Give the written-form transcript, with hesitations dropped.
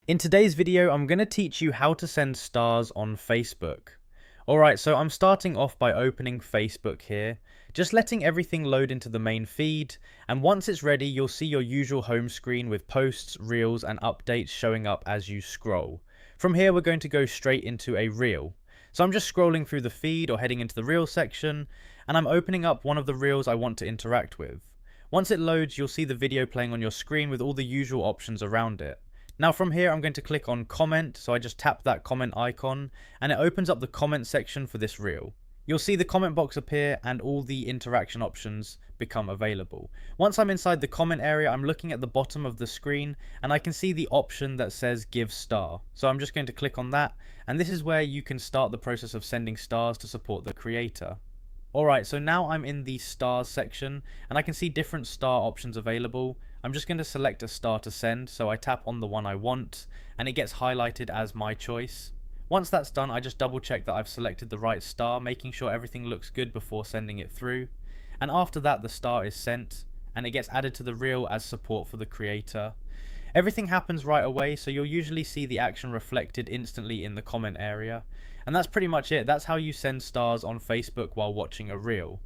In today's video, I'm going to teach you how to send stars on Facebook. Alright, so I'm starting off by opening Facebook here, just letting everything load into the main feed, and once it's ready, you'll see your usual home screen with posts, reels, and updates showing up as you scroll. From here, we're going to go straight into a reel. So I'm just scrolling through the feed or heading into the reel section, and I'm opening up one of the reels I want to interact with. Once it loads, you'll see the video playing on your screen with all the usual options around it. Now from here I'm going to click on comment, so I just tap that comment icon and it opens up the comment section for this reel. You'll see the comment box appear and all the interaction options become available. Once I'm inside the comment area, I'm looking at the bottom of the screen and I can see the option that says give star. So I'm just going to click on that, and this is where you can start the process of sending stars to support the creator. Alright, so now I'm in the stars section and I can see different star options available. I'm just going to select a star to send, so I tap on the one I want and it gets highlighted as my choice. Once that's done, I just double check that I've selected the right star, making sure everything looks good before sending it through. And after that, the star is sent and it gets added to the reel as support for the creator. Everything happens right away, so you'll usually see the action reflected instantly in the comment area. And that's pretty much it. That's how you send stars on Facebook while watching a reel.